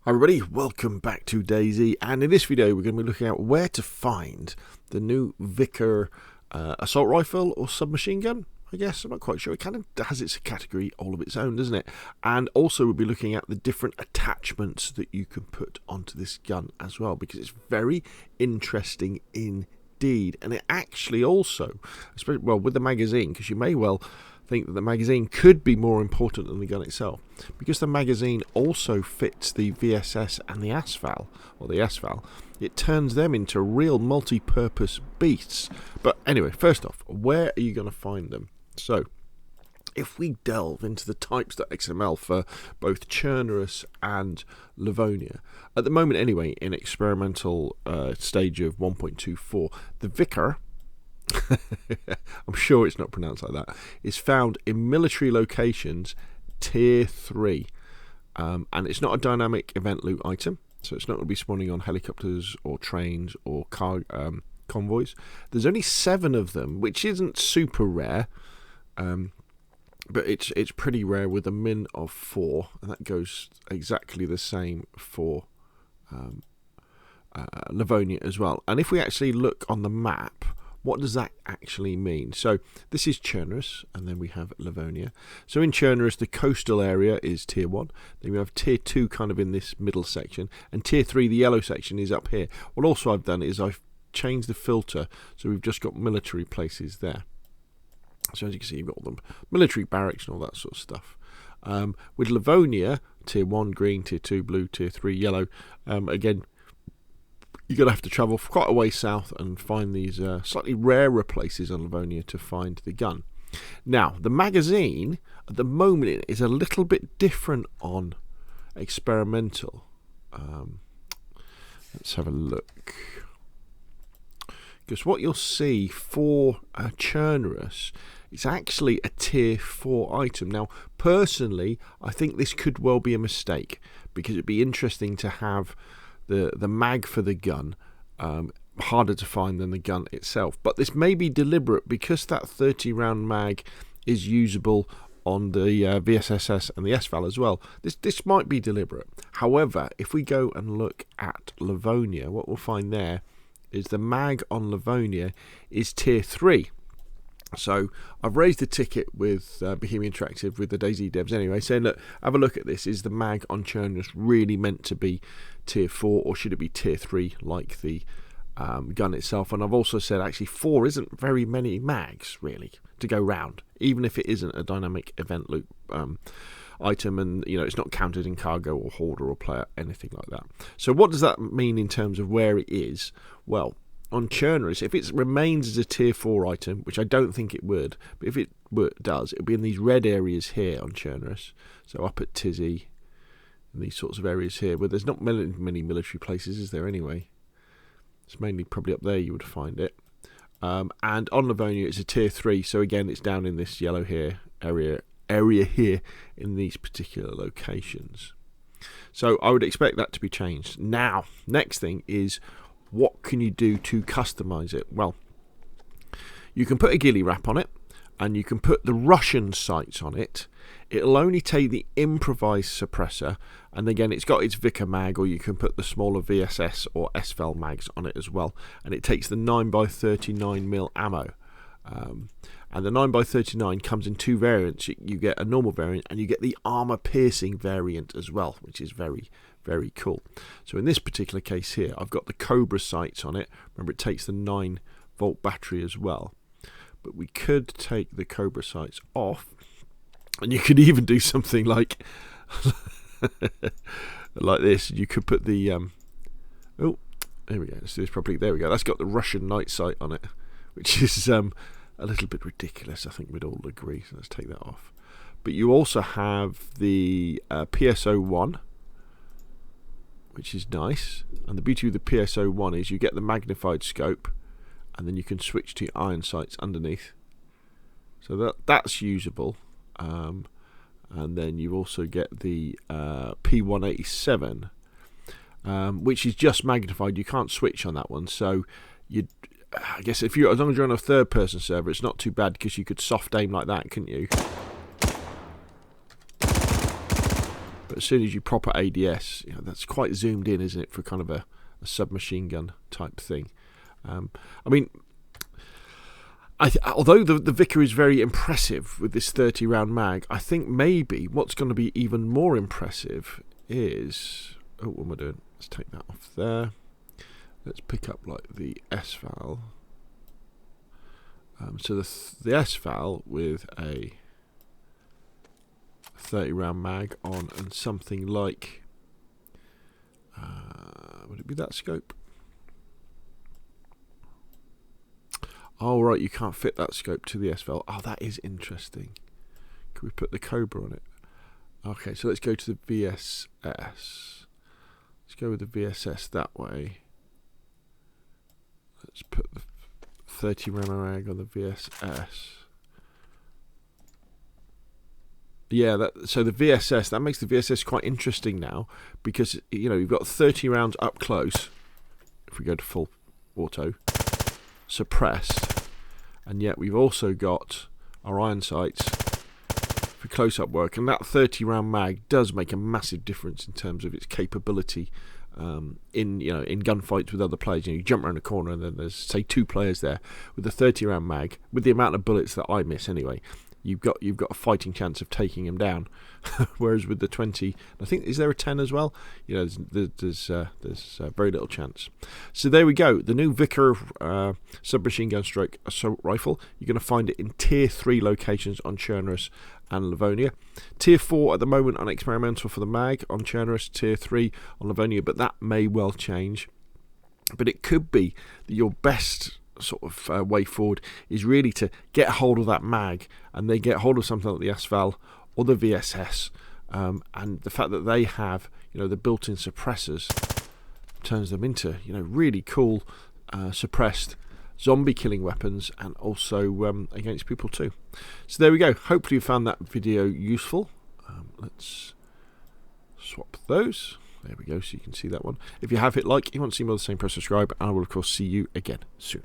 Hi everybody, welcome back to Dayz, and in this video we're going to be looking at where to find the new Vikhr assault rifle or submachine gun, I guess. I'm not quite sure. It kind of has its category all of its own, doesn't it? And also we'll be looking at the different attachments that you can put onto this gun as well, because it's very interesting indeed. And it actually also, especially well with the magazine, because you may well think that the magazine could be more important than the gun itself, because the magazine also fits the VSS and the ASFAL, or the SFAL. It turns them into real multi-purpose beasts. But anyway, first off, where are you going to find them? So if we delve into the types.xml for both Chernarus and Livonia, at the moment anyway, in experimental stage of 1.24, the Vikhr, I'm sure it's not pronounced like that, is found in military locations tier 3, and it's not a dynamic event loot item, so it's not going to be spawning on helicopters or trains or convoys. There's only 7 of them, which isn't super rare, but it's pretty rare, with a min of 4, and that goes exactly the same for Livonia as well. And if we actually look on the map, what does that actually mean? So this is Chernarus, and then we have Livonia. So in Chernarus, the coastal area is tier 1. Then we have tier 2 kind of in this middle section, and tier 3, the yellow section, is up here. What also I've done is I've changed the filter, so we've just got military places there. So as you can see, you've got all the military barracks and all that sort of stuff. With Livonia, tier 1 green, tier 2 blue, tier 3 yellow. Again, you're going to have to travel for quite a way south and find these slightly rarer places on Livonia to find the gun. Now, the magazine at the moment is a little bit different on experimental. Let's have a look. Because what you'll see for Chernarus, it's actually a tier 4 item. Now, personally, I think this could well be a mistake, because it'd be interesting to have the mag for the gun harder to find than the gun itself. But this may be deliberate, because that 30 round mag is usable on the VSSS and the SFAL as well. This might be deliberate. However, if we go and look at Livonia, what we'll find there is the mag on Livonia is tier 3. So I've raised the ticket with Bohemia Interactive, with the Dayz devs anyway, saying, look, have a look at this. Is the mag on Chernarus really meant to be tier 4, or should it be tier 3 like the gun itself? And I've also said actually 4 isn't very many mags really to go round, even if it isn't a dynamic event loop item, and you know it's not counted in cargo or hoarder or player, anything like that. So what does that mean in terms of where it is? Well, on Chernarus, if it remains as a tier 4 item, which I don't think it would, but if it does, it'll be in these red areas here on Chernarus. So up at Tizzy, and these sorts of areas here, where there's not many military places, is there anyway? It's mainly probably up there you would find it. And on Livonia, it's a tier 3, so again, it's down in this yellow here area here in these particular locations. So I would expect that to be changed. Now, next thing is, what can you do to customize it? Well, you can put a ghillie wrap on it, and you can put the Russian sights on it. It'll only take the improvised suppressor, and again, it's got its Vikhr mag, or you can put the smaller VSS or SFAL mags on it as well, and it takes the 9x39mm ammo. And the 9x39 comes in 2 variants. You get a normal variant, and you get the armor piercing variant as well, which is very, very cool. So in this particular case here, I've got the Kobra sights on it. Remember, it takes the 9-volt battery as well. But we could take the Kobra sights off, and you could even do something like like this. You could put the oh, there we go. Let's do this properly. There we go. That's got the Russian night sight on it, which is a little bit ridiculous, I think we'd all agree. So let's take that off. But you also have the PSO 1, which is nice. And the beauty of the PSO 1 is you get the magnified scope, and then you can switch to your iron sights underneath. So that's usable. And then you also get the P187, which is just magnified. You can't switch on that one. So I guess as long as you're on a third-person server, it's not too bad, because you could soft aim like that, couldn't you? as soon as you prop at ADS, you know, that's quite zoomed in, isn't it, for kind of a submachine gun type thing. I mean, although the Vikhr is very impressive with this 30 round mag, I think maybe what's going to be even more impressive is, oh, what am I doing? Let's take that off there. Let's pick up like the S-Val. So the S-Val with a 30 round mag on, and something like, would it be that scope? Oh right, you can't fit that scope to the S-Val. Oh, that is interesting. Can we put the Kobra on it? Okay, so let's go to the VSS. Let's go with the VSS that way. Let's put the 30 round mag on the VSS. Yeah, so the VSS, that makes the VSS quite interesting now, because, you know, you've got 30 rounds up close, if we go to full auto, suppressed, and yet we've also got our iron sights for close-up work, and that 30 round mag does make a massive difference in terms of its capability in gunfights with other players. You know, you jump around a corner and then there's, say, 2 players there with a 30 round mag, with the amount of bullets that I miss anyway. You've got a fighting chance of taking him down, whereas with the 20, I think, is there a 10 as well? You know, there's very little chance. So there we go. The new Vikhr submachine gun stroke assault rifle. You're going to find it in Tier 3 locations on Chernarus and Livonia. Tier 4 at the moment on experimental for the mag on Chernarus. Tier 3 on Livonia, but that may well change. But it could be that your best sort of way forward is really to get hold of that mag, and then get hold of something like the S-Val or the VSS, and the fact that they have, you know, the built-in suppressors turns them into, you know, really cool suppressed zombie killing weapons, and also against people too. So there we go. Hopefully you found that video useful. Let's swap those. There we go, so you can see that one. If you have hit like, you want to see more of the same, press subscribe, and I will of course see you again soon.